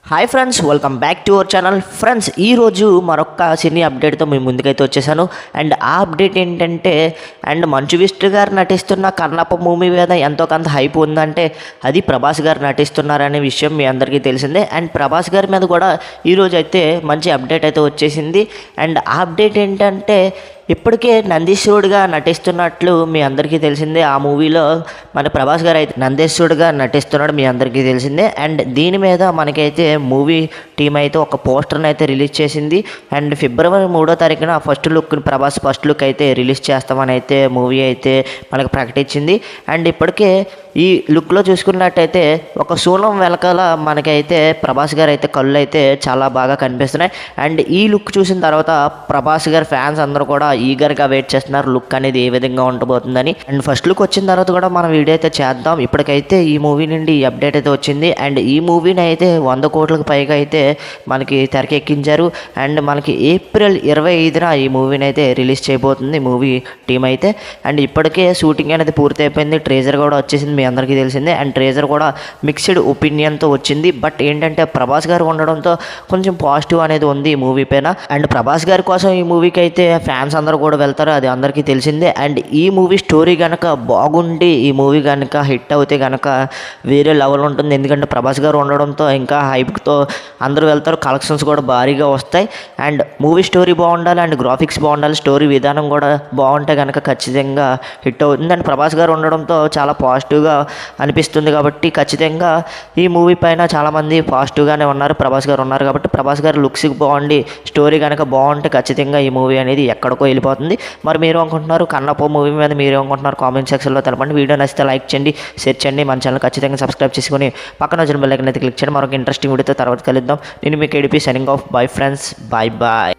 Hi friends, welcome back to our channel. Friends, ఈరోజు మరొక సినీ అప్డేట్తో మీ ముందుకైతే వచ్చేసాను. అండ్ ఆ అప్డేట్ ఏంటంటే, మంచు విష్ణు గారు నటిస్తున్న కన్నప్ప మూవీ మీద ఎంతో కొంత హైప్ ఉందంటే అది ప్రభాస్ గారు నటిస్తున్నారనే విషయం మీ అందరికీ తెలిసిందే. అండ్ ప్రభాస్ గారి మీద కూడా ఈరోజు అయితే మంచి అప్డేట్ అయితే వచ్చేసింది. అండ్ ఆ అప్డేట్ ఏంటంటే, ఇప్పటికే నందీశ్వరుడిగా నటిస్తున్నట్లు మీ అందరికీ తెలిసిందే. ఆ మూవీలో మన ప్రభాస్ గారు అయితే నందీశ్వరుడిగా నటిస్తున్నాడు, మీ అందరికీ తెలిసిందే. అండ్ దీని మీద మనకైతే మూవీ టీం అయితే ఒక పోస్టర్ని అయితే రిలీజ్ చేసింది. అండ్ ఫిబ్రవరి 3వ తారీఖున ప్రభాస్ ఫస్ట్ లుక్ అయితే రిలీజ్ చేస్తామని అయితే మూవీ అయితే మనకు ప్రకటించింది. అండ్ ఇప్పటికే ఈ లుక్లో చూసుకున్నట్టయితే ఒక శూలం వెనకాల మనకైతే ప్రభాస్ గారు అయితే కళ్ళు అయితే చాలా బాగా కనిపిస్తున్నాయి. అండ్ ఈ లుక్ చూసిన తర్వాత ప్రభాస్ గారి ఫ్యాన్స్ అందరూ కూడా ఈగర్గా వెయిట్ చేస్తున్నారు లుక్ అనేది ఏ విధంగా ఉండబోతుందని. అండ్ ఫస్ట్ లుక్ వచ్చిన తర్వాత కూడా మనం వీడియో అయితే చేద్దాం. ఇప్పటికైతే ఈ మూవీ నుండి ఈ అప్డేట్ అయితే వచ్చింది. అండ్ ఈ మూవీని అయితే 100 కోట్లకు పైగా అయితే మనకి తెరకెక్కించారు. అండ్ మనకి ఏప్రిల్ 25న ఈ మూవీని అయితే రిలీజ్ చేయబోతుంది మూవీ టీం అయితే. అండ్ ఇప్పటికే షూటింగ్ అనేది పూర్తి అయిపోయింది. ట్రేజర్ కూడా వచ్చేసింది, మీ అందరికీ తెలిసిందే. అండ్ ట్రేజర్ కూడా మిక్స్డ్ ఒపీనియన్తో వచ్చింది. బట్ ఏంటంటే ప్రభాస్ గారు ఉండడంతో కొంచెం పాజిటివ్ అనేది ఉంది ఈ మూవీ పైన. అండ్ ప్రభాస్ గారి కోసం ఈ మూవీకి అయితే ఫ్యాన్స్ అందరూ కూడా వెళ్తారు, అది అందరికీ తెలిసిందే. అండ్ ఈ మూవీ స్టోరీ కనుక బాగుండి ఈ మూవీ కనుక హిట్ అవుతే కనుక వేరే లెవెల్ ఉంటుంది. ఎందుకంటే ప్రభాస్ గారు ఉండడంతో ఇంకా హైప్తో అందరూ వెళ్తారు, కలెక్షన్స్ కూడా భారీగా వస్తాయి. అండ్ మూవీ స్టోరీ బాగుండాలి, అండ్ గ్రాఫిక్స్ బాగుండాలి, స్టోరీ విధానం కూడా బాగుంటే కనుక ఖచ్చితంగా హిట్ అవుతుంది. అండ్ ప్రభాస్ గారు ఉండడంతో చాలా పాజిటివ్గా అనిపిస్తుంది కాబట్టి ఖచ్చితంగా ఈ మూవీ పైన చాలామంది పాజిటివ్గానే ఉన్నారు. ప్రభాస్ గారు ఉన్నారు కాబట్టి ప్రభాస్ గారు లుక్స్ బాగుండి స్టోరీ కనుక బాగుంటే ఖచ్చితంగా ఈ మూవీ అనేది ఎక్కడికో వెళ్ళిపోతుంది. మరి మీరు అనుకుంటున్నారు కన్నప్ప మూవీ మీద మీరు అనుకుంటున్నారు కామెంట్ సెక్షన్లో తెలపండి. వీడియో నచ్చితే లైక్ చేయండి, షేర్ చేయండి, మన ఛానల్ ఖచ్చితంగా సబ్స్క్రైబ్ చేసుకుని పక్కన వచ్చిన బెల్ ఐకాన్ అయితే క్లిక్ చేయండి. మరొక ఇంట్రెస్టింగ్ వీడియోతో తర్వాత కలుద్దాం. నేను మీకు ADP signing off. Bye friends, bye bye.